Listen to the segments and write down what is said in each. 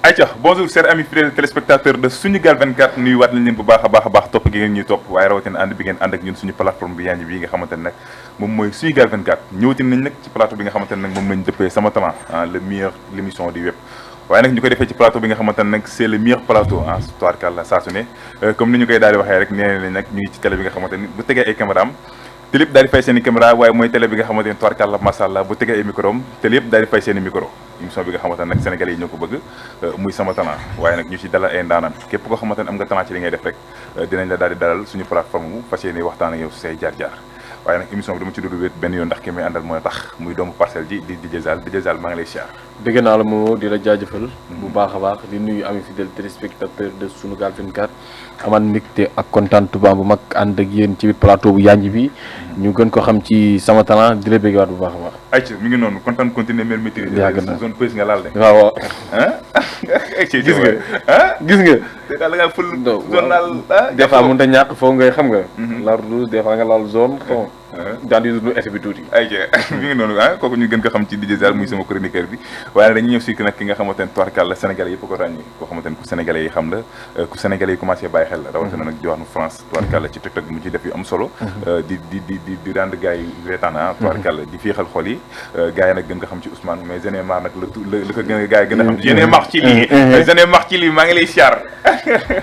ayca bonjour chers amis fidèles téléspectateurs de Sunugal 24 nuyuwaat nañ leen bu baax a baax topp gi ngeen ñuy topp waaye rawatina ànd bi ngeen ànd ak ñun suñu plateforme bi yanj bi nga xamante ne nag moom mooy Sunugal 24 ñëwati nañ nag ci plateau bi nga xamante ne nag moom lañ dëppee sama talent le meilleur l'émission du web waaye nag ñu koy defee ci plateau bi nga xamante ne nag c'est le meilleur plateau tubaarkàlla saa su ne comme ni ñu koy daal di waxee rek nee nañ nag ñu ngi ci télé bi nga xamante ni bu tegee ay caméra am te lépp daal di fay seen i caméra waaye mooy télé bi nga xamante ni tubaarkàlla masàllaa bu tegee ay micro am te lépp daal di fay seen i micro émission bi nga xamante ne nag sénégalais yi ñoo ko bëgg muy sama talent waaye nag ñu ci dalal ay ndaanaan képp koo xamante ne am nga talent ci li ngay def rek dinañ la daal di dalal suñu plateforme bu fas yéene waxtaan ak yow say jaar-jaar waaye nag émission bi dama ci dund wéet benn yoon ndax ki may àndal mooy tax muy doomu Parcelles ji di DJ Zal maa ngi lay siyaar dégg naa la moo di la jaajëfal bu baax a baax di nuyu ami fidèle téléspectateur de Sunugal 24 amaan mbégte ak contentement bu mag ànd ak yéen ci biir plateau bu yanj bi ñu gën ko xam ci sama talent di la béggewaat bu baax a baax ayca mi ngi noonu kontaan continuer mel maîtrise yàgg na zone pause nga laal de waaw gis nga gis nga te daal la nga ful zone laal des fois mënut a ñàkk foofu ngay xam nga laal rouge des fois nga laal zone xaw daan di dund effet bi tuuti ayca mi ngi noonu kooku ñu gën ko xam ci DJ Zal muy sama chroniqueur bi waaye nag dañuy ñëw si nag ki nga xamante ne tubaarkàlla sénégalais yëpp ko ràññi koo xamante ne ku sénégalais yi xam la ku sénégalais yi commencé bàyyi xel la rawatina nag diwaanu France tubaarkàlla ci TikTok bi mu ci def yu am solo di rendre gars yi reetaan tubaarkàlla di fiixal xol yi gars yi nag gën ko xam ci Ousmane mais Jeune Mar nag la ko gën a gars yi gën a xam ci Jeune Mar ci lii Jeune Mar ci lii maa ngi lay siyaar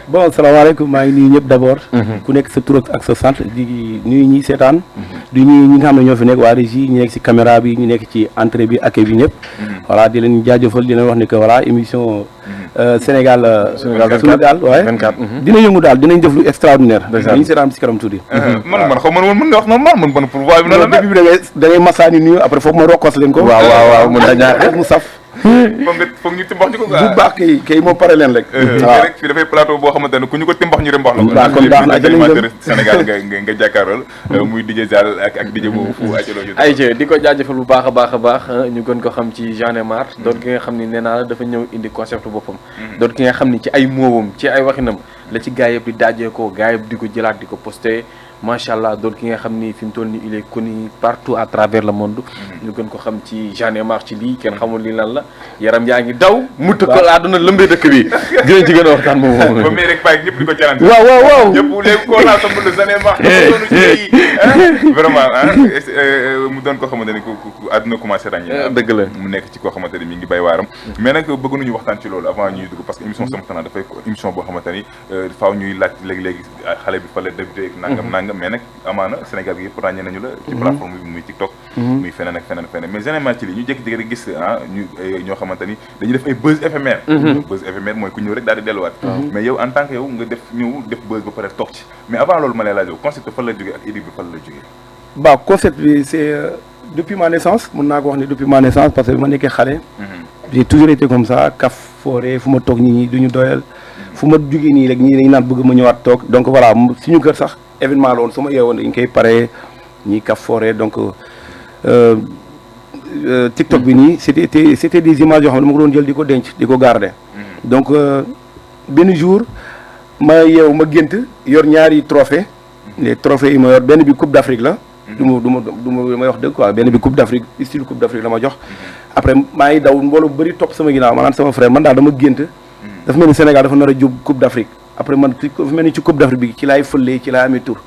bon salaamaaleykum maa ngi nuyu ñëpp d'abord ku nekk sa tur ak sa sant di nuyu ñi seetaan di nuyu ñi nga xam ne ñoo fi nekk waa régie ñu nekk ci caméra bi ñu nekk ci entrée bi accueil bi ñëpp voilà di leen jaajëfal di leen wax ne que voilà émission Sunugal waaye 24 dina yëngu daal dinañ def lu extraordinaire dañu seetaan ci kanam tuuti man xaw ma mën nga wax normal man ban pourvoi bi noonu la début bi da ngay masaani nuyu après foofu ma rokkos leen ko waaw mën na ñaax mu saf foog ñu timbax ñu ko bu baax kay moo pare leen rek waaw rek fii dafay plateau boo xamante ne ku ñu ko timbax ñu rembax la ko waaw kon baax na animateur Sénégal nga jàkkaarool muy DJ Zal ak DJ boobu fu ayca di ko jaajëfal bu baax a baax ñu gën ko xam ci Jeune Mar doon ki nga xam ni nee naa la dafa ñëw indi concept boppam doon ki nga xam ni ci ay moowam ci ay waxinam la ci gars yëpp di daajee ko gars yëpp di ko jëlaat di ko posté macha allah doon ki nga xam ni fi mu toll nii il est connu partout à travers le monde ñu gën ko xam ci Jeune Mar ci lii kenn xamul li lan la yaram yaa ngi daw mu tëkkal àdduna lëmbee dëkk bi dinañ ci gën a waxtaan moom ba muy rek bàyyi ñëpp di ko challenge waaw ñëpp léegi koo laa sama le Jeune Mar vraiment mu doon koo xamante ni ku àdduna commencé ràññee dëgg la mu nekk ci koo xamante ni mi ngi bay waaram mais nag bëgg nañu waxtaan ci loolu avant ñuy dugg parce que émission sama talent dafay émission boo xamante ni faaw ñuy laaj léegi-léegi xale bi fa la débuté nangam mais nag amaana Sénégal gi yëpp ràññee nañu la ci plateforme bi muy TikTok muy feneen ak feneen mais Jeune Mar ci lii ñu jékki-jékki rek gis ñoo xamante ni dañuy def ay buzz éphémère buzz éphémère mooy ku ñëw rek daal di delluwaat mais yow en tant que yow nga def buzz ba pare toog ci mais avant loolu ma lay laaj concept fan la jógee ak idée bi fan la jógee waaw concept bi c'est depuis ma naissance mën naa ko wax ne depuis ma naissance parce que bi ma nekkee xale j'ai toujours été comme ça kaf foore fu ma toog ñi duñu doyal fu ma jógee nii rek ñii dañu naan bëgg ma ñëwaat toog donc voilà suñu kër sax événement la woon su ma yeewoon dañ koy pare ñii kaf foore donc TikTok bi nii c'était des images yoo xam ne dama ko doon jël di ko denc di ko garder donc benn jour ma yeewu ma gént yor ñaari trophée les trophées yi ma yor benn bi Coupe d'Afrique la du ma may wax dëgg quoi benn bi Coupe d'Afrique style Coupe d'Afrique la ma jox après maa ngi daw mbooloo bëri topp sama ginnaaw ma naan sama frère man daal dama gént dafa mel ni Sénégal dafa nar a jóg Coupe d'Afrique après man dafa mel ni ci Coupe d'Afrique bi ci laay fëlee ci laay amee tour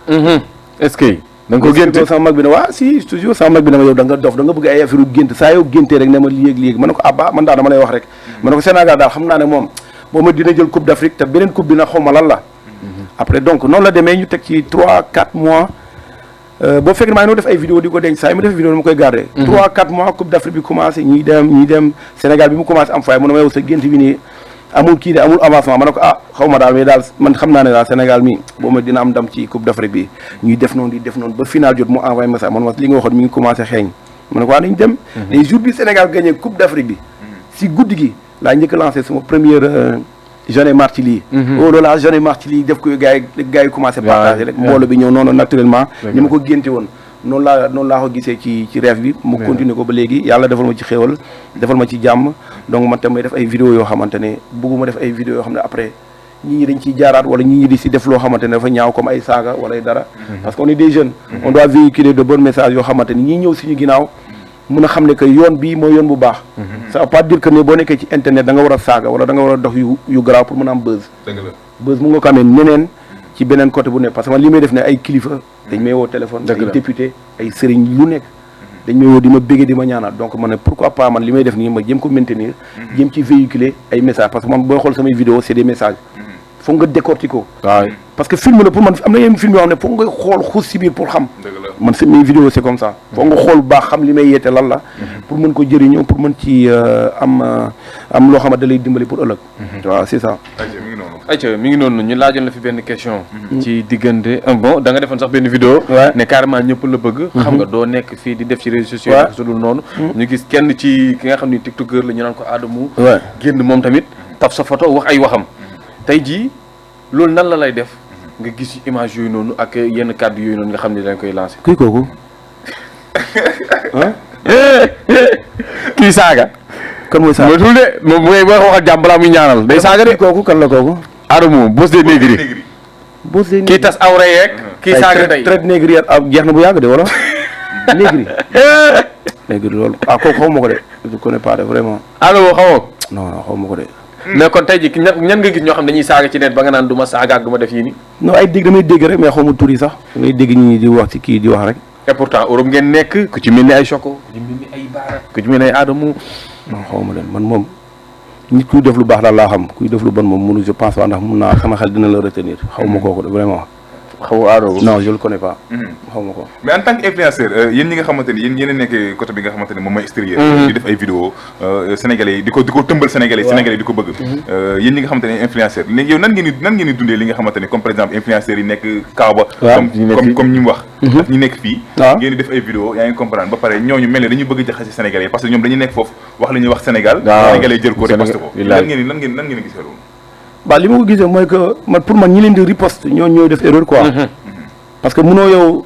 est-ce que da nga ko génte sama mag bi ne waa si toujours sama mag bi ne ma yow da nga dof da nga bëgg ay affaire gént saa yow géntee rek ne ma léegi ma ne ko abba man daal dama lay wax rek ma ne ko Sénégal daal xam naa ne moom boo ma dina jël Coupe d'Afrique te beneen coupe bi na xaw ma lan la après donc noonu la demee ñu teg ci 3-4 mois boo fekk maa ngi def ay vidéo di ko denc saa yi ma def vidéo dama koy garder 3-4 mois Coupe d'Afrique bi commencé ñi dem Sénégal bi mu commencé am fay mu ne ma yow sa gént bi nii amul kii de amul avancement ma ne ko xaw ma daal mais daal man xam naa ne daal Sénégal mi boo ma dina am ndam ci Coupe d'Afrique bi ñuy def noonu di def noonu ba final jot mu envoyé message man li nga waxoon mi ngi commencé xeeñ ma ne ko nañ dem les jours bi Sénégal gagné Coupe d'Afrique bi si guddi gi laa njëkk lancé sama première Jeune Mar ci lii oh là Jeune Mar ci lii def ko gars yi commencé partagé rek mbooloo bi ñëw noonu naturellement ni ma ko génte woon noonu laa ko gisee ci rêve bi mu continuer ko ba léegi yàlla defal ma ci xéewal defal ma ci jàmm donc man tam may def ay vidéo yoo xamante ne bëgguma def ay vidéo yoo xam ne après ñii ñi dañ ciy jaaraat wala ñii ñi di si def loo xamante ne dafa ñaaw comme ay saaga wala ay dara parce que on est des jeunes on doit véhiculer de bons messages yoo xamante ni ñii ñëw suñu ginnaaw mën a xam ne que yoon bii mooy yoon bu baax. ça veut pas dire que ne boo nekkee ci internet da nga war a saaga wala da nga war a dox yu garaaw pour mën a am buzz. dëgg la buzz mu nga ko amee neneen ci beneen côté bu nekk parce que man li may def ne ay kilifa dañ may woo téléphone. ay député ay sëriñ lu nekk. dañ may woo di ma béggee di ma ñaanal donc ma ne pourquoi pas man li may def nii ma jëm ko maintenir. jëm ci véhiculer ay messages parce que man booy xool samay vidéo c'est des messages. foog nga décortiquer ko. waaw parce que film la pour man am na yenn film yoo xam ne foog nga xool xuus si biir pour xam. man c'est mes vidéos c'est comme ça. foog nga xool bu baax xam li may yeete lan la. pour mën ko jëriñoo pour mën ci am loo xamante da lay dimbali pour ëllëg. waaw c'est ça. ayca mi ngi noonu ñu laajoon la fi benn question. ci diggante bon da nga defoon sax benn vidéo. ne carrément ñëpp la bëgg. xam nga doo nekk fii di def ci réseaux sociaux yi. su dul noonu. ñu gis kenn ci ki nga xam ni tiktokeur la ñu naan ko Adamo. génn moom tamit taf sa photo wax ay waxam. tey jii loolu nan la lay def nga gis image yooyu noonu ak yenn kàddu yooyu noonu nga xam ne dañ koy lancer. kuy kooku. kii saaga. kan mooy saaga motul de moom mooy wax ak jàmm balaa muy ñaanal day saaga de. kooku kan la kooku. Adamo boss des négri. boss des négri kii tas awra yeeg. kii saaga tey traite négri jeex na bu yàgg de wala. négri. négri loolu kooku xaw ma ko de. je connais pas de vraiment. Adamo xamoo. non xaw ma ko de. mais kon tey jii ñan nga gis ñoo xam dañuy saaga ci net ba nga naan du ma saaga ak du ma def yii nii. non ay dégg damay dégg rek mais xaw ma tur yi sax damay dégg ñi di wax ci kii di wax rek. et pourtant Europe ngeen nekk ku ci mel ni ay Choco ku ci mel ni ay Baara ku ci mel ni ay Adamo. non xaw ma leen man moom nit kuy def lu baax daal laa xam kuy def lu bon moom mënu je pense pas ndax mun naa sama xel dina la retenir xaw ma kooku de vraiment. xaw Adamo non je le connais pas. xaw ma ko. mais en tant que influenceur yéen ñi nga xamante ni yéen a nekk côté bi nga xamante ni moom mooy extérieur. di def ay vidéo sénégalais yi di ko tëmbal sénégalais yi di ko bëgg. yéen ñi nga xamante ne influenceur léegi yow nan ngeen di dundee li nga xamante ni comme par exemple influenceurs yi nekk Kaaba. comme ñi mu wax. ak ñi nekk fii. ngeen di def ay vidéo yaa ngi comprendre ba pare ñooñu mel ne dañuy bëgg jaxase sénégalais parce que ñoom dañuy nekk foofu wax li ñuy wax Sénégal. sénégalais jël ko riposte ko lan ngeen gisee loolu. waaw li ma ko gisee mooy que man pour man ñi leen di riposte ñooy def erreur quoi. parce que munoo yow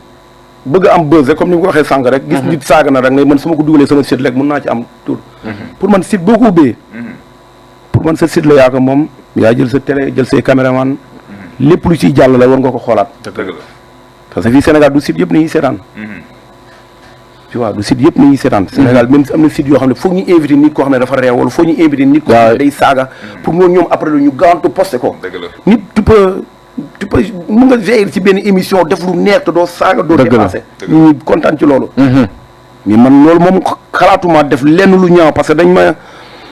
bëgg am buzz comme ni nga ko waxee sànq rek. gis nit saaga na rek ngay man su ma ko dugalee sama site rek mën naa ci am tur. pour man site boo ko ubbee. pour man sa site la yaa ko moom yaa jël sa télé jël say caméraman lépp lu ciy jàll la war nga ko xoolaat. dëgg la parce que fii Sénégal du site yëpp nañuy seetaan. tu vois du site yëpp nañuy seetaan. Sénégal même am na site yoo xam ne foog ñu invité nit koo xam ne dafa réew wala foog ñu invité nit koo xam ne day saaga. pour ñoom après ñu gaawantu posté ko. nit tu peux mun nga veiller ci benn émission def lu neex te doo saaga doo dépassé ñu kontaan ci loolu mais man loolu moom xalaatuma def lenn lu ñaaw parce que dañ ma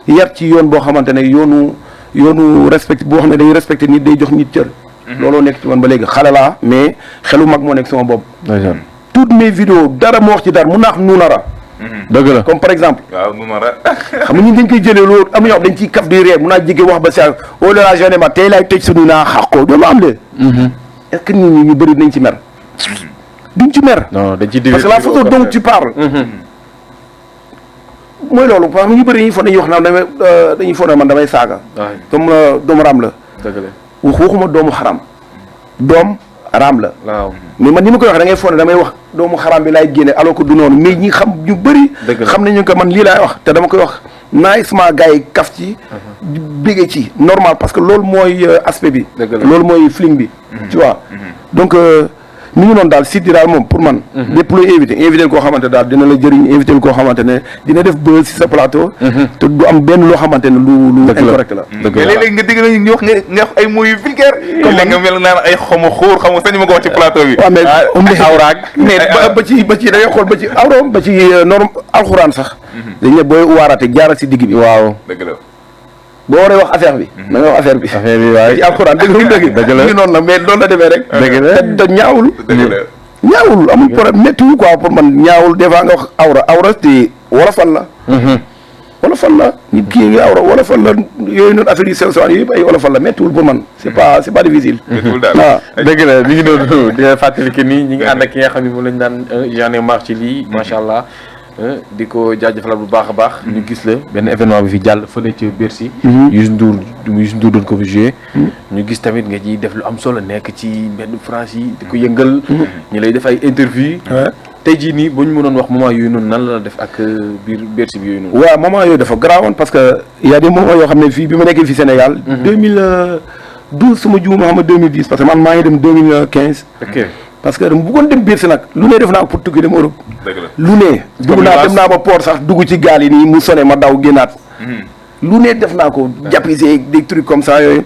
yar ci yoon boo xamante ne yoonu respect boo xam ne dañuy respecté nit day jox nit cër looloo nekk ci man ba léegi xale laa mais xelu mag moo nekk sama bopp toutes mes vidéos dara moo wax ci dara mun naa xam nuunara dëgg la comme par exemple waaw nuunara xam nga ñun dañ koy jëlee loolu am na ñoo xam dañ ciy kaf di ree mun naa jege wax ba sa au delà journée ma tey laay tëj suñu naa xaq ko doo ma am de est-ce que nit ñi ñu bëri nañ ci mer duñ ci mer non dañ ci parce que la façon dont tu parles mooy loolu parce que ñu bëri dañuy foog dañuy wax naan dañuy foog ne man damay saaga doomu raam la dëgg la waxuma doomu xaram doom raam la waaw mais man ni ma koy wax da ngay foog ne damay wax doomu xaram bi laay génne alors que du noonu mais ñi xam ñu bëri xam nañu que man lii laay wax te dama koy wax naajement gars yi kaf ci bégee ci normal parce que loolu mooy aspect bi loolu mooy fling bi tu vois donc mi ngi noonu daal site yi daal moom pour man lépp looy invité koo xamante daal dina la jëriñ invité koo xamante ne dina def buzz si sa plateau te du am benn loo xamante ne lu incorrect la mais léeg-léeg nga dégg nañu wax nga wax ay mots yu vulgaire comme nga mel naan ay xamu xóor xamu sañu ma ko wax ci plateau bi waaw mais awraag mais ba ci da ngay xool ba ci awra ba ci norme alxuraan sax dañ ne booy waarate jaaral si digg bi waaw dëgg la boo waree wax affaire bi da nga wax affaire bi waaye ci alxuraan dëgg la ngi noonu la mais loolu la demee rek te ñaawul ñaawul amul problème méttiwul quoi pour man ñaawul des fois nga wax awra te wolofal la wolofal la nit kii ngi awra wolofal la yooyu noonu affaire yu sew sewaan yooyu yëpp ay wolofal la méttiwul pour man c'est pas difficile waaw dëgg la mi ngi noonu di fàttali que nii ñi ngi ànd ak ki nga xam ne moom lañ daan J'en ai marre ci lii macha allah di ko jaajëfal bu baax a baax. ñu gis la benn événement bi fi jàll fële ca Bercy. Youssou Ndour doon ko fi joué. ñu gis tamit nga ciy def lu am solo nekk ci mbedd France yi di ko yëngal. ñu lay def ay interview. tey jii nii bu ñu mënoon wax moment yooyu noonu nan la def ak biir Bercy bi yooyu noonu. waaw moment yooyu dafa garaawoon parce que y a des moments yoo xam ne fii bi ma nekkee fii Sénégal. 2012 sama juum ma xam ne 2010 parce que man maa ngi dem 2015. ok parce que dama bëggoon dem biir si nag lu ne def naa pour tukki dem Europe. dëgg la lu ne. dugg naa dem naa ba port sax dugg ci gaal yi nii mu sonné ma daw génnaat. lu ne def naa ko jàppise des trucs comme ça yooyu.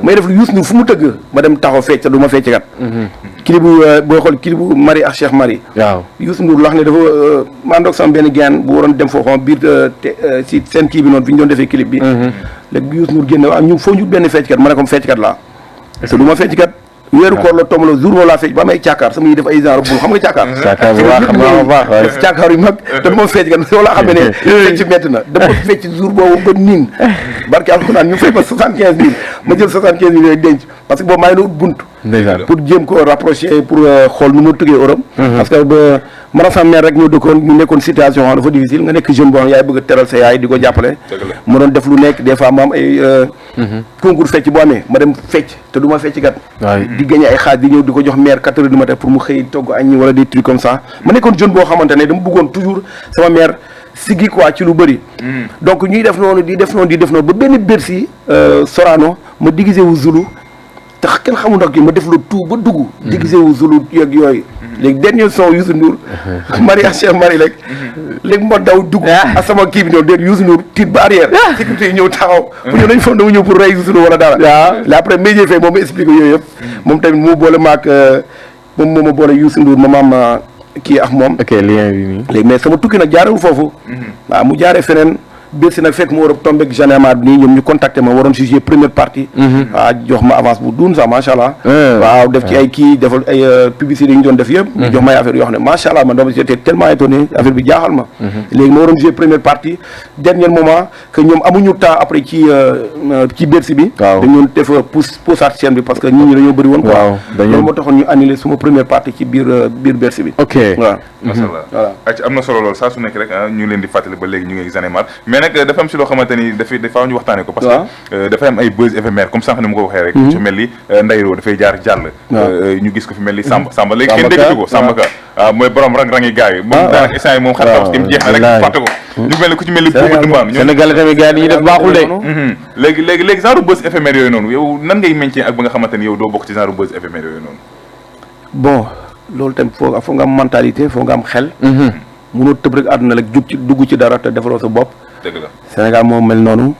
may def lu Youssou Ndour fu mu tëgg ma dem taxaw fecc te du ma fecc kat. clip bu booy xool clip bu Marie ak Cheikh Marie. waaw Youssou Ndour lax ne dafa maa ndoog sama benn gaan bu waroon dem foofu biir si seen kii bi noonu fi ñu doon defee clip bi. léegi Youssou Ndour génne waaw ñu foo ñu benn fecckat ma ne comme fecckat laa. te du ma fecckat. weeru koor la tomb la jour boobu laa fecc ba may càkkaar sama yi def ay genre bul xam nga càkkaar. càkkaar bu baax xam nga bu baax waaye. càkkaar yu mag te du ma fecc kat loolu laa xam ne fecc métti na dama fecc jour boobu ba niin barke alxuraan ñu fay ma 75000 ma jël 75000 yooyu denc parce que boobu maa ngi doon bunt pour jéem ko rapprocher pour xool nu ma tuggee Europe. parce que ba man sama mère rek ñoo dëkkoon ñu nekkoon situation dafa difficile nga nekk jeune boo xam yaay bëgg a teral sa yaay di ko jàppale. ma doon def lu nekk des fois ma am ay concours fecc boo amee ma dem fecc te du ma fecc kat. di gagné ay xaaj di ñëw di ko jox mère 4 heures du matin pour mu xëy togg aññi wala des trucs comme ça ma nekkoon jeune boo xamante ne dama bëggoon toujours sama mère siggi quoi ci lu bëri. donc ñuy def noonu di def noonu ba benn Bercy Sorano ma déguisé wu Zulu te kenn xamul ndax ma def lu tout ba dugg. déguisé wu Zulu yeeg yooyu. léegi dernier son Youssou Ndour Marie ak Cheikh Marie rek léegi ma daw dugg ak sama kii bi ñëw déet Youssou Ndour tiit ba arrière sécurité yi ñëw taxaw bu ñëw nañ foog dama ñëw pour rey Youssou Ndour wala dara la après médier fay moom ma expliqué yooyu yëpp moom tamit mu boole maag moom moo ma boole Youssou Ndour ma maam kii ak moom ok lien bi nii léegi mais sama tukki nag jaarewul foofu waaw mu jaaree feneen Bercy nag fekk ma war a tombé ak gendarmerie bi nii ñoom ñu contacté ma waroon jugé première partie waaw jox ma avance bu duun sax macha allah waaw def ci ay kii defal ay publicité yi ñu doon def yëpp ñu jox may affaire yoo xam ne macha allah man dama j'étais tellement étonné affaire bi jaaxal ma léegi ma waroon jugé première partie dernier moment que ñoom amuñu temps après ci Bercy bi dañoon def poussaat chaîne bi parce que nit ñi dañoo bëri woon quoi loolu moo taxoon ñu annulé suma première partie ci biir Bercy bi ok waaw macha allah voilà am na solo lool saa su nekk rek ñu ngi leen di fàttali ba léegi ñu ngi Zanemar mais nag dafa am si loo xamante ni dafa ñu waxtaane ko parce que dafay am ay buzz éphémère comme sànq ni mu ko waxee rek su mel ni Ndayro dafay jaar jàll ñu gis ko fi mel ni Samba léegi kenn déggatu ko Samba Ka waaw mooy borom rang-rangi gars yi moom daanaka instant yi moom xar taw tim jeex na rek fàtte ko ñu mel ni ku ci mel ni Bouba Dumbaan Sénégal tamit gars yi ñuy def baaxul de léegi genre buzz éphémère yooyu noonu yow nan ngay maintien ak ba nga xamante ni yow doo bokk ci genre buzz éphémère yooyu noonu bon loolu tamit foo nga am mentalité foo nga am xel mënoo tëb rek àdduna rek jug ci dugg ci dara te defaloo sa bopp dëgg la Sénégal moo mel noonu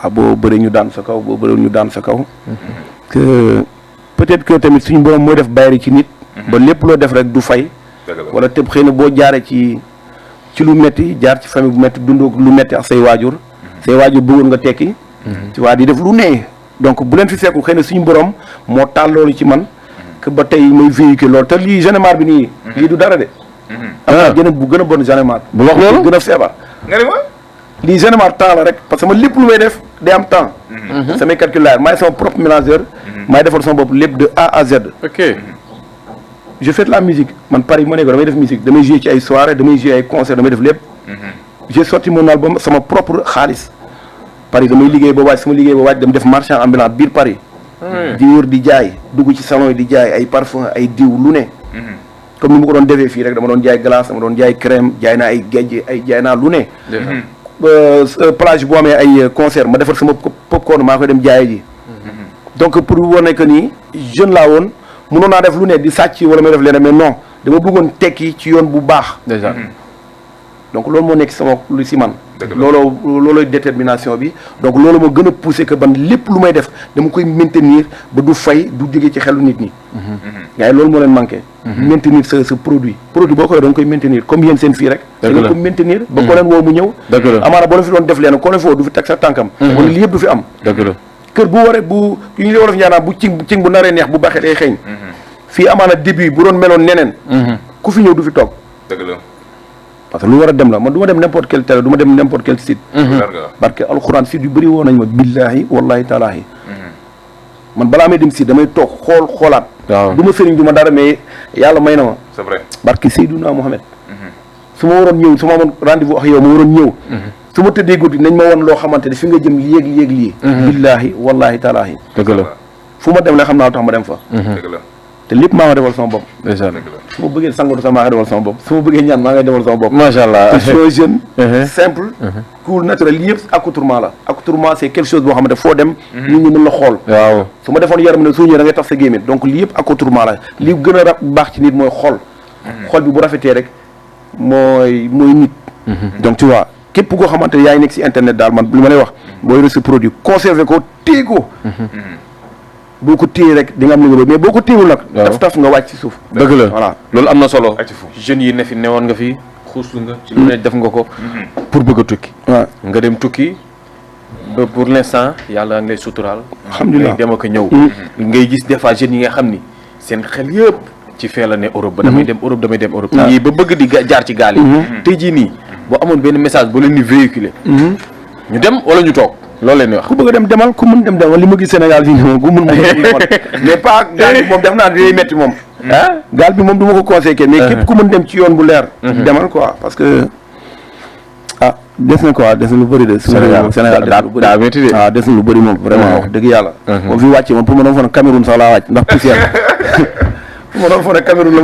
waaw boo bëree ñu daan sa kaw boo bëree ñu daan sa kaw que peut-être que tamit suñu borom mooy def bayri ci nit ba lépp loo def rek du fay wala tëb xëy na boo jaaree ci lu metti jaar ci famille bu metti dundoo lu metti ak say waajur bëggoon nga tekki ci waa di def lu ne donc bu leen fi fekku xëy na suñu borom moo taal loolu ci man que ba tey may véhiculer loolu te lii Zanemar bi nii lii du dara de am naa gën a bu gën a bon Zanemar bu wax loolu gën a feebar nga ni ma lii Zanemar temps la rek parce que ma lépp lu may def day am temps samay calculaire maay sama propre mélangeur maay defar sama bopp lépp de A à Z ok je fais de la musique man Paris ma ne ko damay def musique damay jouer ci ay soirée damay jouer ay concert damay def lépp j'ai sorti mon album sama propre xaalis Paris damay liggéey ba wàcc sama liggéey ba wàcc dem def marchand ambulant biir Paris di wër di jaay dugg ci salon yi di jaay ay parfum ay diw lu ne comme ni ma ko doon defee fii rek dama doon jaay glace dama doon jaay crème jaay naa ay géej ay jaay naa lu ne plage boo amee ay concert ma defar sama popcorn maa koy dem jaay ji donc pour wane que ni jeune laa woon mënoon naa def lu ne di sàcc wala may def leneen mais non dama bëggoon tekki ci yoon bu baax déjà donc loolu moo nekk sama lu si man loolooy détermination bi donc loolu moo gën a poussé que ban lépp lu may def dama koy maintenir ba du fay du jóge ci xelu nit ñi gars yi loolu moo leen manqué maintenir sa produit boo koy da nga koy maintenir comme yéen seen fii rek da nga ko maintenir ba ko leen woo mu ñëw amaana boo leen fi doon def leen ko leen foo du fi teg sa tànkam wala li yëpp du fi am kër bu waree bu yu ñu li war a fi ñaanaa bu cing bu naree neex bu baxee day xeeñ fii amaana début bu doon meloon neneen ku fi ñëw du fi toog parce que lu war a dem la man du ma dem n'importe quel télé du ma dem n'importe quel site parce que alxuraan site yu bëri woo nañ ma billaahi wallahi taalaahi man balaa may dem site damay toog xoolaat du ma sëriñ du ma dara mais yàlla may na ma c'est vrai parce que Seydouna Mohamed su ma waroon ñëw su ma amoon rendez-vous ak yow ma waroon ñëw su ma tëddee guddi nañ ma woon loo xamante ne fi nga jëm yéeg lii billaahi wallahi taalaahi dëgg la fu ma dem la xam naa lu tax ma dem fa dëgg la te lépp maa nga defal sama bopp. ndeysaan. su ma bëggee sangatu sax maa nga defal sama bopp su ma bëggee ñaan maa ngay defal sama bopp. macha allah. te je suis jeune. simple. cool naturel lii yëpp accoutrement la. accoutrement c'est quelque chose boo xamante foo dem. nit ñi mën la xool. waaw su ma defoon yaram ne soo ñëwee da ngay tax sa gémmiñ donc lii yëpp accoutrement la li gën a baax ci nit mooy xol. xol bi bu rafetee rek mooy nit. donc tu vois képp koo xamante ne yaa ngi nekk si internet daal man li ma lay wax booy reçu produit conservé ko téye ko. boo ko téye rek di nga am li nga bëgg mais boo ko téyewul nag. waaw taf nga wàcc ci suuf. dëgg la voilà loolu am na solo. ci fu jeunes yi ne fi newoon nga fi xuuslu nga. ci lu ne def nga ko. pour bëgg a tukki. waaw nga dem tukki ba pour l'instant yàlla ngay suturaal. alhamdulilah ngay dem ak a ñëw. ngay gis des fois jeunes yi nga xam ni seen xel yëpp ci fee la ne Europe ba damay dem Europe. ñii ba bëgg di jaar ci gaal yi. tey jii nii boo amoon benn message boo leen di véhiculer. ñu dem wala ñu toog. loolu leen wax ku bëgg a dem demal ku mën dem demal li ma gis Sénégal fii moom ku mën mais pas gaal bi moom def naa day metti moom gaal bi moom du ma ko conseillé mais képp ku mën dem ci yoon bu leer demal quoi parce que des na quoi des na lu bëri de Sénégal daa métti de waaw des na lu bëri moom vraiment wax dëgg yàlla moom fi wàcce moom pour ma doon foog Cameroun sax laa wàcc ndax poussière pour ma doon foog Cameroun la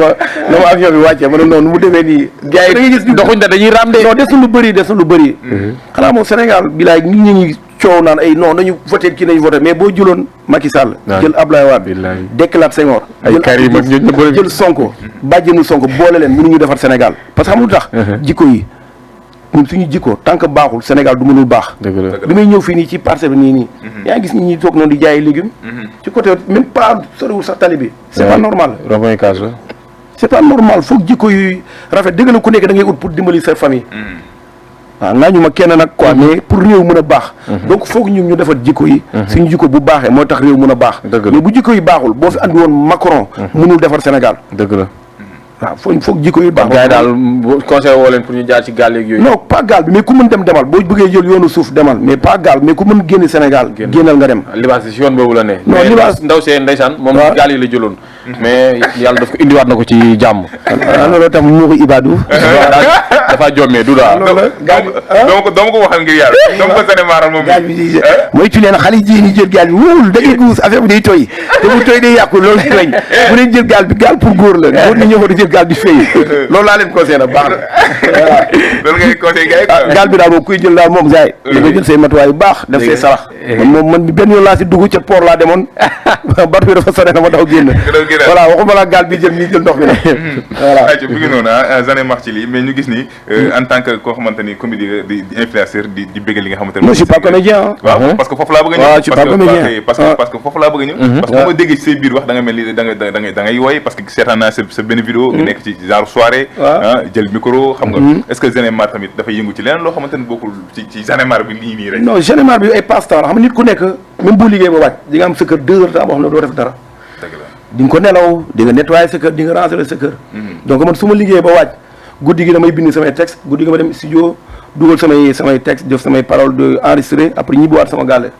ma avion bi wàccee ma ne noonu mu demee nii gars yi da ngay gis doxuñ da dañuy raam de non des na lu bëri xanaa moom Sénégal bi laay nit ñi coow naan ay non nañu voté kii nañu voté mais boo jëloon Macky Sall jël Abdoulaye Wade déclarer Senghor ay Karim ak ñooñu jël Sonko bàjjenu Sonko boole leen mënuñu defar Sénégal parce que xam lu tax jikko yi ñun suñu jikko tant que baaxul Sénégal du mënul baax bi may ñëw fii nii ci parcelle bi nii yaa ngi gis nit ñi toog noonu di jaay légumes ci côté même pas soriwul sax tali bi c'est pas normal c'est pas normal foog jikko yu rafet dëgg la ku nekk da ngay ut pour dimbali sa famille waaw naa ñu ma kenn nag quoi mais pour réew mën a baax donc foog ñu defar jikko yi suñu jikko bu baaxee mooy tax réew mën a baax mais bu jikko yi baaxul boo fi andi woon Macron mënul defar Sénégal dëgg la waaw foog jikko yi baax gars yi daal conseil woo leen pour ñu jaar ci gaal yeeg yooyu non pas gaal bi mais ku mën dem demal boo bëggee jël yoonu suuf demal mais pas gaal mais ku mën génn Sénégal génnal nga dem libaas si yoon boobu la ne non libaas ndaw see ndeysaan moom gaal yi la jëloon mais yàlla daf ko indiwaat na ko ci jàmm loolu tam moo ko Ibadou dafa jommee du daa dama ko waxal ngir yàlla dama ko sene maaral moom gaal bi mooy tu leen xale jigéen ñi jël gaal bi wóorul da ngay guus affaire bi day tooy te bu tooy day yàqu loolu lañ bu leen jël gaal bi gaal pour góor la góor ñi ñëw di jël gaal di fay loolu laa leen conseillé nag baax na loolu ngay conseillé gars yi gaal bi daal moom kuy jël daal moom gaay da nga jël say matuwaay yu baax def say sarax man benn yoon laa si dugg ca port laa demoon bato bi dafa sore na ma daw génn voilà waxuma la gaal bi jël nii jël ndox bi nag voilà ayca bu ngi noonu Zane wax ci lii mais ñu gis ni en tant que koo xamante ni comédien di influenceur di bëgg li nga xamante ne non je suis pas comédien waaw parce que foofu laa bëgg a ñëw waaw je suis pas comédien parce que foofu laa bëgg a ñëw parce que bu ma déggee ci say biir wax da nga mel ni da ngay wooy parce que seetaan naa sa benn vidéo nga nekk ci genre soirée jël micro xam nga est-ce que Zane Mar tamit dafa yëngu ci leneen loo xamante ne bokkul ci Zane Mar bi lii nii rek non Zane Mar bi ay passe temps la xam nga nit ku nekk même boo liggéey ba wàcc di nga am sa kër 2 heures temps boo xam ne doo def dara di nga ko nelaw di nga nettoyer sa kër di nga ranger sa kër donc man su ma liggéey ba wàcc guddi gi damay bind samay texte guddi gi ma dem studio dugal samay texte def samay parole de enregistré après ñibbiwaat sama gàlle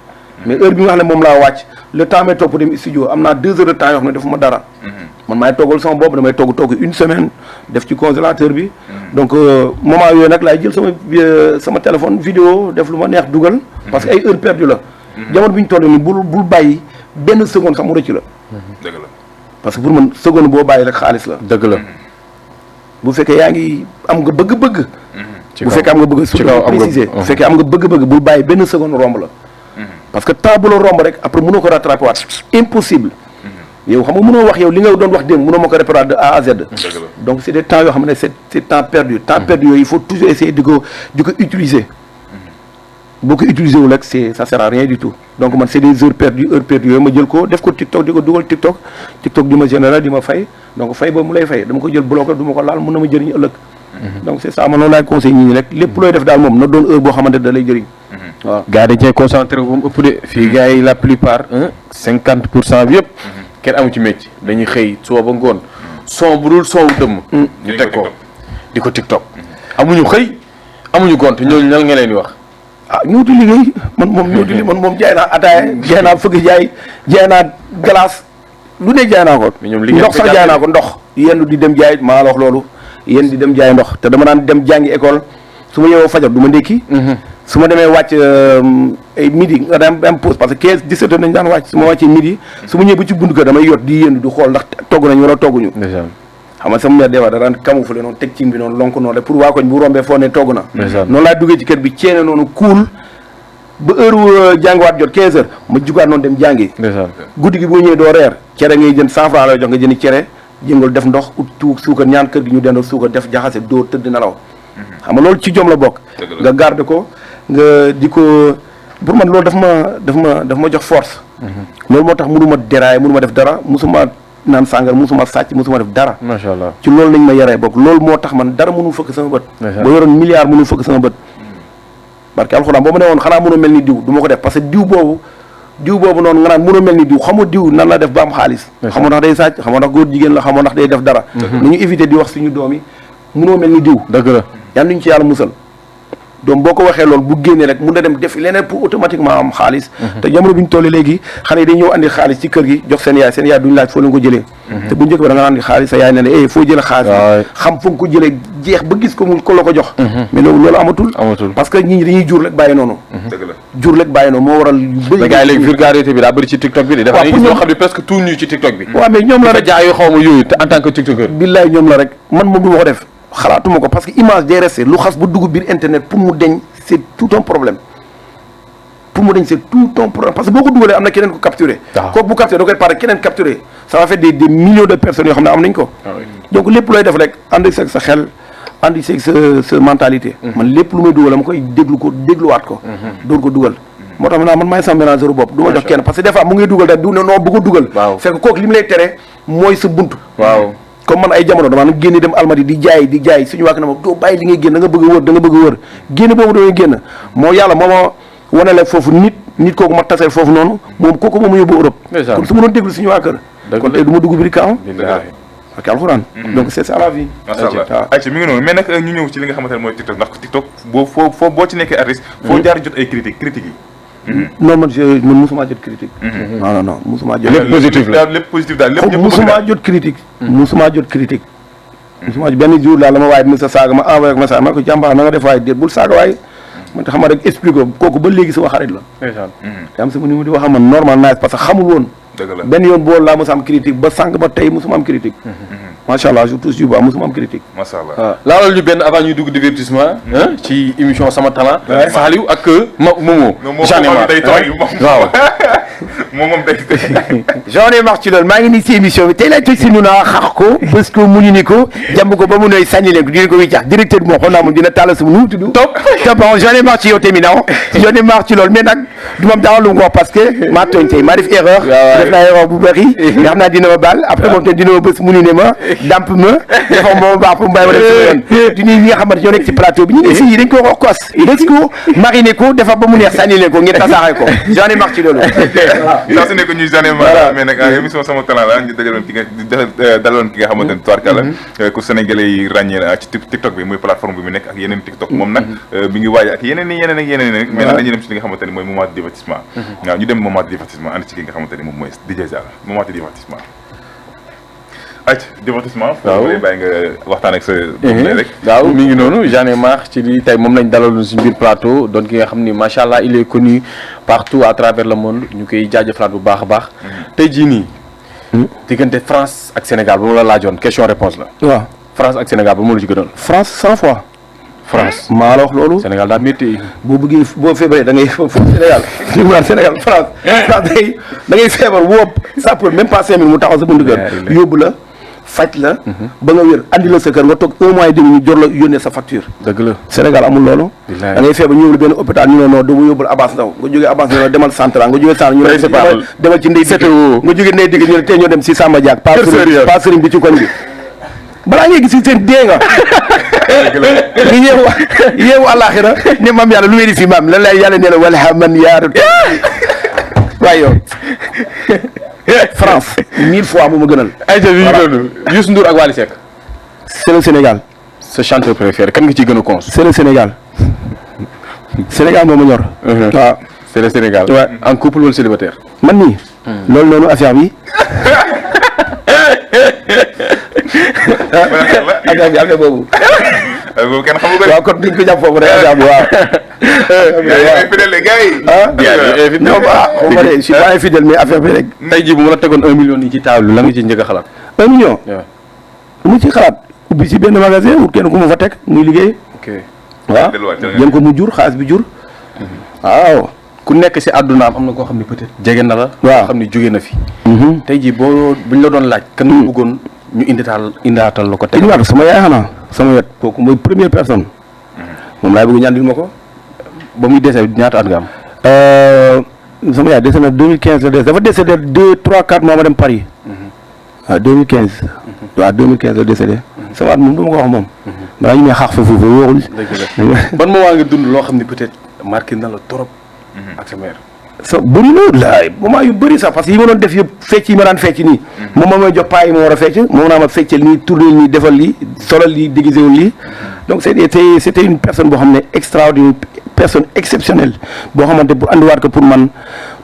mais heure bi nga xam ne moom laa wàcc le temps may topp dem studio am naa 2 heures de temps yoo xam ne defuma dara man maay toggal sama bopp damay togg une semaine def ci congélateur bi donc moment yooyu nag laay jël sama téléphone vidéo def lu ma neex dugal parce que ay heure perdue la jamono bi ñu toll nii bul bàyyi benn seconde sax mu rëcc la dëgg la parce que pour man seconde boo bàyyi rek xaalis la dëgg la bu fekkee yaa ngi am nga bëgg-bëgg bu fekkee am nga bëgg surtout préciser bu fekkee am nga bëgg-bëgg bul bàyyi benn seconde romb la parce que temps bu la romb rek après mënoo ko rattraper waat impossible yow xam nga mënoo wax yow li nga doon wax démb mënoo ma ko réparer de A à Z donc c'est des temps yoo xam ne c'est temps perdu yooyu il faut toujours essayer di ko utiliser boo ko utiliser wul rek ça sert à rien du tout donc man c'est des heures perdues yooyu ma jël ko def ko TikTok di ko dugal TikTok di ma général di ma fay donc fay boobu mu lay fay dama ko jël bloqué du ma ko laal mën na ma jëriñ ëllëg donc c'est ça man noonu laay conseil ñi rek lépp looy def daal moom na doon heure boo xamante da lay jëriñ waaw gars yi dañ cee concentré bu mu ëpp de fii gars yi la plupart 50% bi yëpp kenn amu ci métier dañuy xëy suba ba ngoon son bu dul son wu dëmm ñu teg ko di ko TikTok amuñu xëy amuñu gont ñooñu lan nga leen di wax ñëwtu liggéey man moom jaay naa ataaya jaay naa fëgg jaay naa glace lu ne jaay naa ko ndox sax jaay naa ko ndox yenn di dem jaay maa la wax loolu yenn di dem jaay ndox te dama daan dem jàngi école su ma yeewoo fajar du ma ndékki su ma demee wàcc ay midi nga dem pause parce que 15 17 heures nañu daan wàcc su ma wàccee midi su ma ñëwee ba ci buntu kër damay yot di yéen du xool ndax togg nañ wala togguñu xam nga sama mère des fois da daan camoufler noonu teg cin bi noonu lonk noonu rek pour waa koñ bu rombee foo ne togg na noonu laa duggee ci kër bi ceene noonu kuul ba heure jàngiwaat jot 15 heures ma jugaat noonu dem jàngi guddi gi boo ñëwee doo reer cere ngay jënd 100 francs la jox nga jëndi cere jëngal def ndox ut tuug suukar ñaan kër gi ñu dendoo suukar def jaxase dóor tëdd nelaw xam nga loolu ci jom la bokk nga garde ko nga di ko pour man loolu daf ma jox force loolu moo tax mënuma dérailler mënuma def dara musuma naan sàngar musuma sàcc musuma def dara macha allah ci loolu lañ ma yaree bokk loolu moo tax man dara mënul fëkk sama bët ba yoroon milliard mënul fëkk sama bët parce que alxuraan boo ma ne woon xanaa mënoo mel ni diw du ma ko def parce que diw boobu noonu nga naan mënoo mel ni diw xamoo diw nan la def ba am xaalis xamoo ndax day sàcc xamoo ndax góor jigéen la xamoo ndax day def dara nañu éviter di wax suñu doom yi mënoo mel ni diw dëgg la yal nañu ci yàlla musal doom boo ko waxee loolu bu génnee rek mun na dem def leneen pour automatiquement am xaalis te jamono bi ñu toll léegi xale yi dañu ñëw andi xaalis ci kër gi jox seen yaay duñu laaj foo leen ko jëlee te bu njëkk ba da nga naan di xaalis sa yaay ne la foo jëlee xaalis xam foo nga ko jëlee jeex ba gis ko mu ko la ko jox mais loolu amatul parce que ñi dañuy jur rek bàyyi noonu jur rek bàyyi noonu moo waral mais gars yi léegi vulgarité bi daa bëri ci TikTok bi de dafa gis ñoo xam ne presque tout nu ci TikTok bi waaw mais ñoom la rek jaay yu xaw ma yooyu te en tant que tiktoker billaay ñoom la rek man moom du ma ko def xalaatuma ko parce que image day resté lu xas bu dugg biir internet pour mu deñ c'est tout un problème parce que boo ko dugalee am na keneen ko capturé kooku bu capturé da koy pare keneen capturé ça va faire des millions de personnes yoo xam ne am nañ ko donc lépp looy def rek ànd seeg sa xel ànd seeg sa mentalité man lépp lu may dugal ma koy dégluwaat ko door ko dugal moo tax man maay sama ménageur bopp du ma jox kenn parce que des fois mu ngay dugal da du ne non bu ko dugal fekk kooku li mu lay tere mooy sa buntu comme man ay jamono damaa nag génn dem almadi di jaay suñu wàkk na ma doo bàyyi li ngay génn da nga bëgg a wër génn boobu damay génn moo yàlla moo ma wanale foofu nit kooku ma taseel foofu noonu moom kooku moom ma yóbbu Europe kon su ma doon déglu suñu waa kër kon tey du ma dugg biir kaam ak alxuraan donc c'est ça la vie macha allah ayca mi ngi noonu mais nag ñu ñëw ci li nga xamante ne mooy TikTok ndax TikTok boo ci nekkee artiste foo jaar jot ay critiques yi non man musuma jot critique non musuma jot lépp positif la lépp positif daal lépp musuma jot critique musuma jot benn jour daal la ma waaye mos a saaga ma envoyé ko message ma ko jàmbaar na nga def waaye déet bul saaga waaye man te xam rek expliqué ko kooku ba léegi sama xarit la te am sama numéro di wax man normal nice parce que xamul woon benn yoon boolu laa mos a am critique ba sànq ba tey musuma am critique macha allah je touche du bois musuma am critique macha allah laalal ñu benn avant ñuy dugg divertissement ci émission sama talent Saliou ak Momo j'en ai marre waaw moom day j'en ai marre ci loolu maa ngi nii si émission bi tey laay toj si nu naa xax ko bés ko mu ni ko jàmb ko ba mu nooy sànni leen ko dina ko wiccax directeur bi moo xool naa moom dina tàll sama nu mu tudd top j'en ai marre ci yow tamit non j'en ai marre ci loolu mais nag du ma dara lu mu ko wax parce que maa tooñ tey maa def erreur def naa erreur bu bëri nga xam naa dina ma baal après moom te dina ma bés mu ni ne ma damp ma dafa ma baax pour mu bàyyi ma def si yoon di nuyu ñi nga xamante ñoo nekk ci plateau bi ñu ngi essayé dañ ko wax kos bés ko mariné ko dafa ba mu neex sànni leen ko ngeen tasaare ko j'en ai marre ci loolu saa su nekk ñuy genre mais nag émission sama talent la ñu dajaloon ki nga daloon ki nga xamante ne tubaarkàlla ku sénégalais yi ràññee ci TikTok bi muy plateforme bi mu nekk ak yeneen TikTok moom nag mi ngi waaj ak yeneen rek mais nag dañuy dem ci li nga xamante ne mooy moment de divertissement waaw ñu dem moment de divertissement ànd ci ki nga xamante ne moom mooy DJ Zala moment de divertissement divertissement waaw lay bàyyi nga waxtaan ak sa rek waaw mi ngi noonu j'en ai marre ci li tey moom lañ dalaloon suñu biir plateau doon ki nga xam ni macha allah il est connu partout à travers le monde ñu koy jaajëfalaat bu baax a baax tey jii nii diggante France ak Sénégal ba mu la laajoon question réponse la waaw France ak Sénégal ba mu la ci gënoon France 100 fois France maa la wax loolu Sénégal daa métti boo bëggee boo feebaree da ngay foofu Sénégal ñu naan Sénégal France da ngay feebar wóob ça peut même pas 5 minutes mu taxaw sa buntu kër yóbbu la faj la ba nga wér andi la sa kër nga toog un mois et demi ñu jor la yónnee sa facture dëgg la Sénégal amul loolu da ngay feebar ñu yóbbu la benn hôpital ñu ne non dama yóbbul Abass Ndao nga jógee Abass Ndao demal central nga jógee central ñu ne demal ci ndey digg nga jógee ndey digg ñu ne tey ñoo dem si Samba Diak pas sëriñ bi ci koñ bi balaa ngay gis seen dee nga ñu yeewu àllaaxira ne maam yàlla lu may di fi maam lan lay yàlla nee la wala man yaar waaye yow France 1000 fois mu ma gënal. ay jëf yi ñu doon Youssou Ndour ak Wally Seck. c'est le Sénégal. sa chanteur préféré kan nga ciy gën a cons. c'est le Sénégal. Sénégal moo ma ñor. waaw c'est le Sénégal. waaw en couple wala célibataire. man nii. loolu noonu affaire bi. affaire boobu. boobu kenn xamu ko. waaw kon duñ ko jàpp foofu rek affaire bi waaw. ñoom xaw ma de je suis pas infidèle mais affaire bi rek. tey jii bu ma la tegoon 1 million yi ci table bi la nga ci njëkk a xalaat. 1 million. waaw lu mu ci xalaat ubbi si benn magasin wut kenn ku ma fa teg muy liggéey. ok waaw jël ko mu jur xaalis bi jur. waaw. ku nekk si àddunaam am na koo xam ne peut-être jege na la. waaw xam ne jóge na fi. tey jii buñ la doon laaj. kan nga bëggoon ñu indaatal la ko teg. indiwaat sama yaay xanaa sama wet kooku mooy première personne. moom laay bëgg ñaandil ma ko. ba muy dese ñaata at nga am. sama yaay dese na 2015 la des dafa décédé 2 3 4 mois ma dem Paris. waaw 2015. waaw 2015 la décédé. sama at moom du ma ko wax moom. balaa ñu may xaax fa foofu wóorul. dëgg la ban moment nga dund loo xam ne peut-être marqué na la trop. ak sa mère. bëri na laay moment yu bëri sax parce que yi ma doon def yëpp fecc yi ma daan fecc nii. moom moo may jox paa yi ma war a fecc moom naa ma feccal nii tourner nii defal lii solal lii déguisé wul lii. donc c'était une personne boo xam ne extraordinaire personne exceptionnelle boo xamante pour andiwaat ko pour man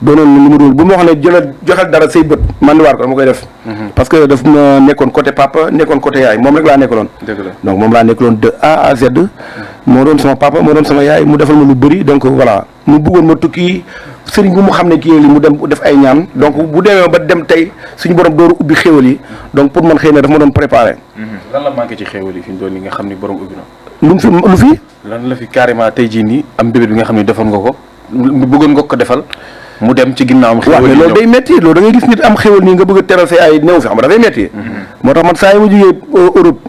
doonoon na lu mu doon bu ma wax ne joxal dara say bët ma andiwaat ko dama koy def. parce que daf ma nekkoon côté papa nekkoon côté yaay moom rek laa nekkaloon. dëgg la donc moom laa nekkaloon de A à Z. moo doon sama papa moo doon sama yaay mu defal ma lu bëri donc voilà mu bëggoon ma tukki sëriñ bu mu xam ne kii li mu dem def ay ñaan donc bu demee ba dem tey suñu borom dooru ubbi xéwal yi donc pour man xëy na daf ma doon préparé. lan la manqué ci xéwal yi fi mu doon li nga xam ni borom ubbi na. lu fi. lan la fi carrément tey jii nii am bébé bi nga xam ne defoon nga ko bëggoon nga ko defal mu dem ci ginnaawam. xéwal yi loolu day métti loolu da ngay gis nit am xéwal nii nga bëgg a teral say ay néew fi xam nga dafay métti. moo tax man saa yi ma jógee Europe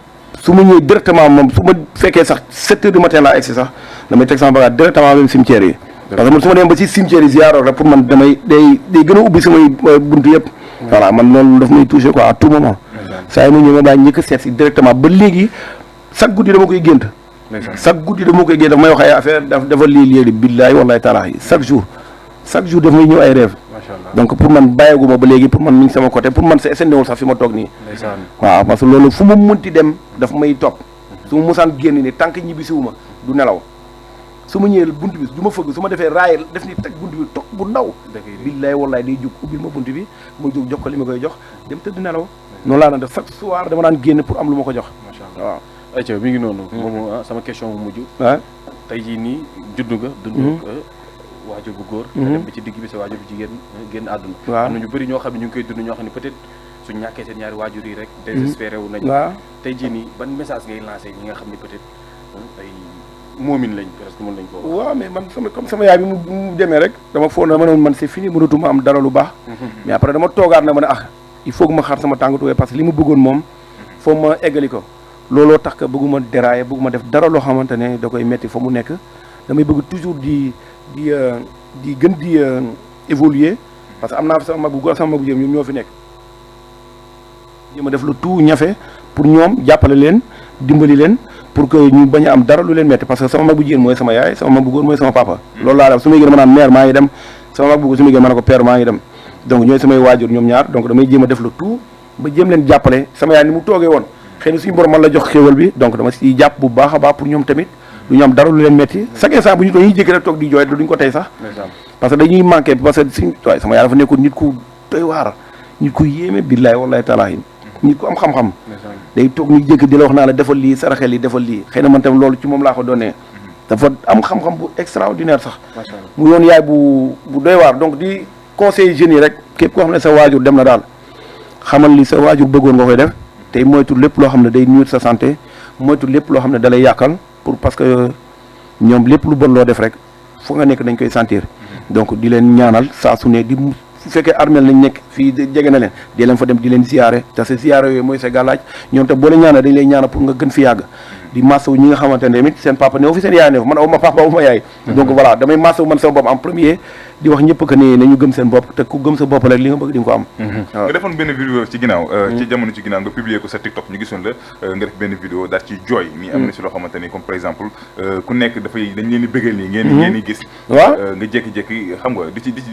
su ma ñëwee directement moom su ma fekkee sax 7 heures du matin laa egsi sax damay teg sama bagage directement même cimetière yi. parce que man su ma demee ba ci cimetière yi ziaroor rek pour man day gën a ubbi samay buntu yëpp. voilà man loolu daf may touché quoi à tout moment. saa yi ma ñëw ma bàyyi ñëkk a seet si directement ba léegi chaque guddi dama koy gént. chaque guddi dama koy gént daf may wax ay affaire dafa lii billahi wallahi taala chaque jour daf may ñëw ay rêve. donc pour man bàyyeeguma ba léegi pour man mi ngi sama côté pour man c'est newul sax fi ma toog nii. waaw parce que loolu fu ma mënti dem daf may topp. su ma mosaan génn ni tant que ñibbisiwuma du nelaw su ma ñëwee bunt bi du ma fëgg su ma defee raay def ni teg bunt bi toog bu ndaw. billaay wallaay day jóg ubbil ma bunt bi ma jóg jox ko li ma koy jox dem tëdd nelaw. noonu laa daan def chaque soir dama daan génn pour am lu ma ko jox. macha allah waaw. ayca mi ngi noonu. moom sama question bu mujj. waaw tey jii nii judd nga. dund waajur bu góor. nga dem ba ci digg bi sa waajur bu jigéen génn àdduna. waaw am na ñu bëri ñoo xam ne ñu ngi koy dund ñoo xam ne peut-être suñ ñàkkee seen ñaari waajur yi rek. désespéré wu nañu. waaw tey jii nii ban message ngay lancé ñi nga xam ne peut-être ay moomin lañ presque mën nañ ko. waaw mais man sama yaay bi mu demee rek dama foog na ma ne man c'est fini mënatuma am dara lu baax. mais après dama toogaat na ma ne il faut que ma xaar sama tàngatuwee parce que li ma bëggoon moom foo ma eggali ko looloo tax que bëgguma dérailler bëgguma def dara loo xamante ne da koy metti fa mu nekk damay bëgg toujours di gën di évoluer parce que am naa sama mag bu góor sama mag bu jëm ñoom ñoo fi nekk jéem a def lu tout ñafe pour ñoom jàppale leen dimbali leen pour que ñu bañ a am dara lu leen metti parce que sama mag bu jigéen mooy sama yaay sama mag bu góor mooy sama papa loolu laa def su may gën ma naan mère maa ngi dem sama mag bu góor su may gën ma ne ko père maa ngi dem donc ñooy samay waajur ñoom ñaar donc damay jéem a def lu tout ba jéem leen jàppale sama yaay ni mu toogee woon xëy na suñu borom man la jox xéwal bi donc dama si jàpp bu baax a baax pour ñoom tamit du ñu am dara lu leen metti chaque instant bu ñu dañuy jékki rek toog di jooy duñ ko tey sax parce que dañuy manqué parce que suñ waaye sama yaay dafa nekkoon nit ku doy waar nit ku yéeme billaay wallahi taala nit ku am xam-xam day toog ñuy jékki di la wax naa la defal lii saraxel yi defal lii xëy na man tam loolu ci moom laa ko doonee dafa am xam-xam bu extraordinaire sax mu yoon yaay bu doy waar donc di conseil jeunes yi rek képp koo xam ne sa waajur dem na daal xamal li sa waajur bëggoon nga koy def tey moytu lépp loo xam ne day nuire sa santé moytu lépp loo xam ne da lay yàqal pour parce que ñoom lépp lu bon loo def rek fu nga nekk dañ koy sentir donc di leen ñaanal saa su ne di fu fekkee armeel nañ nekk fii jege na leen di leen fa dem di leen ziyaare te sa ziyaare yooyu mooy sa gàllaaj ñoom te boo leen ñaanal dañ lay ñaanal pour nga gën fi yàgg di massawu ñi nga xamante ne tamit seen papa neew fi seen yaay neew man aw ma papa aw ma yaay donc voilà damay massawu man sama bopp en premier di wax ñëpp que ni nañu gëm seen bopp te ku gëm sa bopp rek li nga bëgg di nga ko am nga defoon benn vidéo ci ginnaaw ci jamono ci ginnaaw nga publier ko sa TikTok ñu gisoon la nga def benn vidéo daal ci jooy nii am na si loo xamante ni comme par exemple ku nekk dafay dañ leen di bëggal nii ngeen di gis waaw nga jékki-jékki xam nga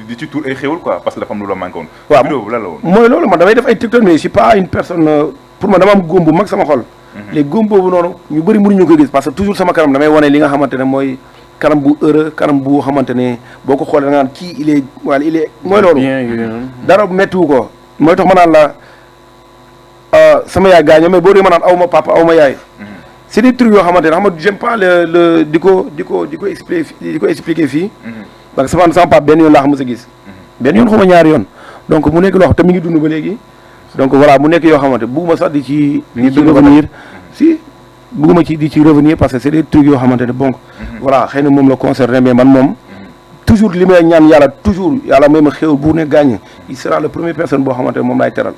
di ci tuur ay xéwal quoi parce que dafa am lu la manqué woon waaw vidéo bu lan la woon mooy loolu man damay def ay TikTok mais je suis pas une personne pour man dama am góom bu mag sama xol léegi góom boobu noonu ñu bëri mënuñu ko gis parce que toujours sama kanam damay wane li nga xamante ne mooy kanam bu heureux kanam bu xamante ne boo ko xoolee da nga naan kii il est mooy loolu dara méttiwu ko mooy tax ma naan la sama yaay gaañoo mais boo dee ma naan aw ma papa aw ma yaay c'est des trucs yoo xamante ne xam nga j'aime pas le di ko expliquer fii parce que sama papa benn yoon laa xam mos a gis benn yoon xuma ñaari yoon donc mu nekk loo xam te mi ngi dund ba léegi donc voilà mu nekk yoo xamante bugguma sax di ci revenir si bugguma di ci revenir parce que c'est des trucs yoo xamante ne bon voilà xëy na moom la concerné mais man moom toujours li may ñaan yàlla toujours yàlla may ma xéwal bu ne gaañ il sera la première personne boo xamante ne moom laay teral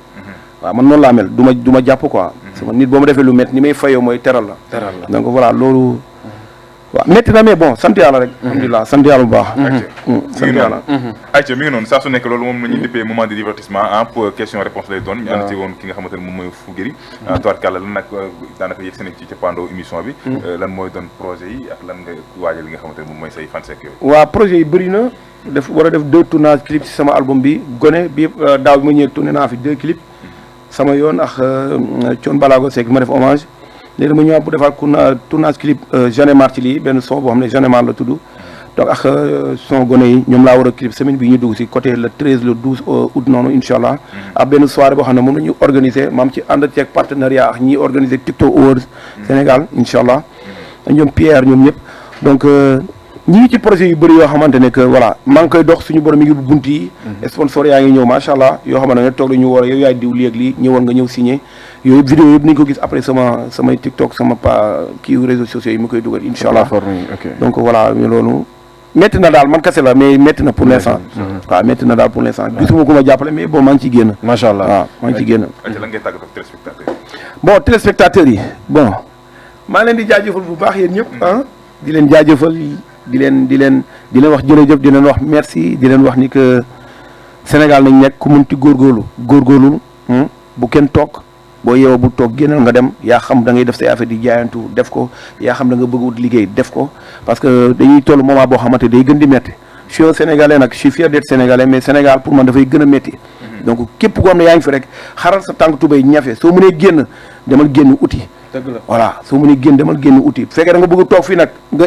waaw man noonu laa mel du ma jàpp quoi sama nit boo ma defee lu métti ni may fayoo mooy teral la donc voilà loolu waaw métti na mais bon sant yàlla rek alhamdulilah sant yàlla bu baax sant yàlla ayca mi ngi noonu saa su nekk loolu moom la ñuy dippee moment de divertissement pour question réponse lay doon ñu ànd ci woon ki nga xamante ne moom mooy Fouguéry tubaarkàlla lan nag daanaka yegg si nañ ci cappaandaw émission bi lan mooy doon projet yi ak lan nga waajal li nga xamante ne moom mooy say fansek yooyu waaw projet yi bëri na war a def 2 tournages clips ci sama album bi Gone bi daaw bi ma ñëwee tourné naa fi 2 clips sama yoon ak Thione Ballago Seck ma def hommage léegi dama ñëwaat bu defaat tournage clip Jeanne Marty lii benn son boo xam ne Jeanne Marty la tudd donc ak son Gone yi ñoom laa war a clip semaine bi ñu dugg si côté le 13 le 12 août noonu incha allah ak benn soirée boo xam ne moom la ñu organisé maam ci ànd ceeg partenariat ak ñi organisé TikTok Awards Sénégal incha allah ñoom Pierre ñoom ñëpp donc ñi ngi ci projet yu bëri yoo xamante ne que voilà maa ngi koy dox suñu borom mi ngi bu bunt yi sponsor yaa ngi ñëw macha allah yoo xamante ne toog dañu war a yow yaay diw léeg lii ñëwoon nga ñëw signé yooyu yëpp vidéo yëpp nañu ko gis après samay TikTok sama kii réseaux sociaux yi mu koy dugal incha allah donc voilà loolu métti na daal man kese la mais métti na pour l'instant waaw métti na daal pour l'instant gisuma ku ma jàppale mais bon maa ngi ciy génn macha allah waaw maa ngi ciy génn lan ngay tàggatoo ak téléspectateurs bon téléspectateurs yi bon maa leen di jaajëfal bu baax yéen ñëpp di leen jaajëfal di leen wax jërëjëf di leen wax merci di leen wax ni que Sénégal nañ nekk ku munti góorgóorlu bu kenn toog boo yeewoo bu toog génnal nga dem yaa xam da ngay def say affaire di jaayantu def ko yaa xam da nga bëgg wut liggéey def ko parce que dañuy toll moment boo xamante day gën di métti je suis un Sénégalais nag je suis fier d'être Sénégalais mais Sénégal pour man dafay gën a métti donc képp koo xam ne yaa ngi fi rek xaral sa tànk tubéy ñafe soo mënee génn demal génn uti dëgg la voilà soo mënee génn demal génn uti bu fekkee da nga bëgg a toog fii nag nga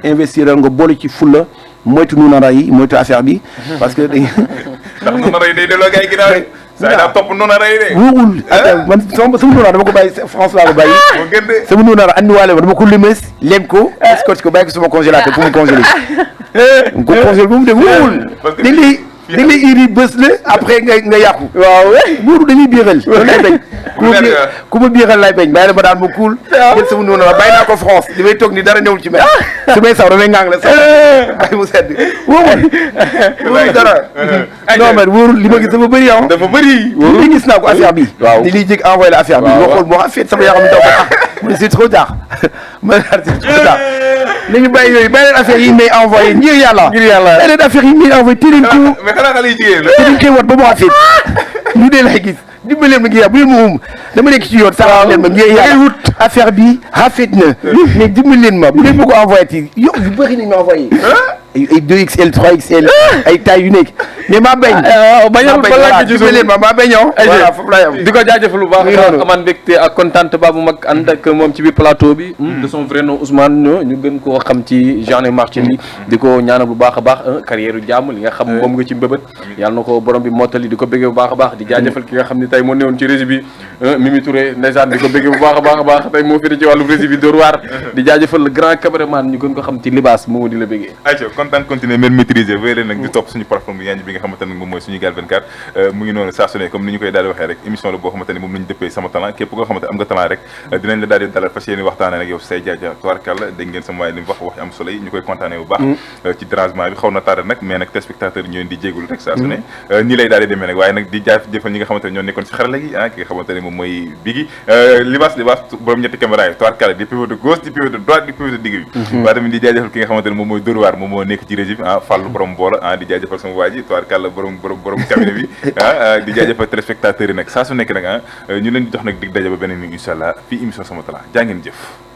investiral nga boole ci fulla moytu nuunara yi moytu affaire bi parce que ndax nuunara yi day delloo gars yi ginnaaw de saa daa topp nuunara yi de wóorul man sama nuunara dama ko bàyyi France laa ko bàyyi moo gën de sama nuunara andiwaale ma dama ko limes lem ko scotch ko bàyyi ko sama congélateur pour mu congelé ko congélé ba mu dem wóorul da ngay iri bës la après nga yàqu waaw buuru dañuy biiral loolu lay bañ ku ma biiral lay bañ bàyyi la ma daan ma kuul jël sama noonu la bàyyi naa ko France li may toog ni dara newul ci mel su may saw damay ngang la sax bàyyi mu sedd wóorul dara non mais wóorul li ma gis dafa bëri dafa bëri li gis naa ko affaire bi ni liy jég envoyé la affaire bi ma xool moo affaire sama yaram daw ko c'est trop tard ma daal c'est trop tard nañu bàyyi yooyu bàyyi leen affaire yi may envoyé ngir yàlla bàyyi leen affaire yi may envoyé térin ko mais xanaa xale yi jigéen la térin koy wat ba mu affaire ñu dee lay gis dimbali leen ma ngir yàlla bu leen ma dama nekk ci yoon sax leen ma ngir yàlla wut affaire bi rafet na mais dimbali leen ma bu leen ma ko envoyé ti yow yu bëri nañ ma envoyé ay 2XL 3XL ay taille yu nekk mais maa bañ bañal ba laaj ci dimbali leen ma maa bañoo voilà foofu laa yam di ko jaajëfal lu baax amaan mbégte ak kontaan ba bu mag ànd ak moom ci biir plateau bi de son vrai nom Ousmane ñu gën koo xam ci Jeanne Marty li di ko ñaanal bu baax a baax carrière yu jàmm li nga xam moom nga ci mbëbët yàlla na ko borom bi mottali di ko béggee bu baax a baax di jaajëfal ki nga xam ne tey moo newoon ci régie bi Mimi Touré ndeysaan di ko béggee bu baax a baax tey moo féete ci wàllu régie bi Dóor waar di jaajëfal le grand caméraman ñu gën ko xam ci libaas moomu di la béggee kontaan continuer même maîtriser wéy leen nag di topp suñu plateforme bi nga xamante ne moom mooy Sunugal 24 mu ngi noonu saa su ne comme ni ñu koy daal di waxee rek émission la boo xamante ne moom la ñu dëppee sama talent képp koo xamante am nga talent rek dinañ la daal di dalal fas yéene waxtaane nag yow say jaaja tubaarkàlla dégg ngeen sama waay li mu wax am solo yi ñu koy kontaane bu baax ci dérangement bi xaw na tardé nag mais nag téléspectateurs yi ñoo leen di jéegul rek saa su ne nii lay daal di demee nag waaye nag di jaajëfal ñi nga xamante ne ñoo nekkoon si xarala gi ki nga xamante ne moom mooy Biggi libaas borom ñetti caméra yi tubaarkàlla di pivot de gauche di pivot de droite di pivot de digg bi waaye tamit di jaajëfal ki nga xamante ne moom mooy Dóor waar moom moo nekk ci régie bi Fallou borom boola di jaajëfal sama waa ji tubaarkàlla borom cabinet bi di jaajëfal téléspectateurs yi nag saa su nekk nag ñu leen di jox nag dig daje ba beneen ni incha allah fii émission sama talent jaa ngeen jëf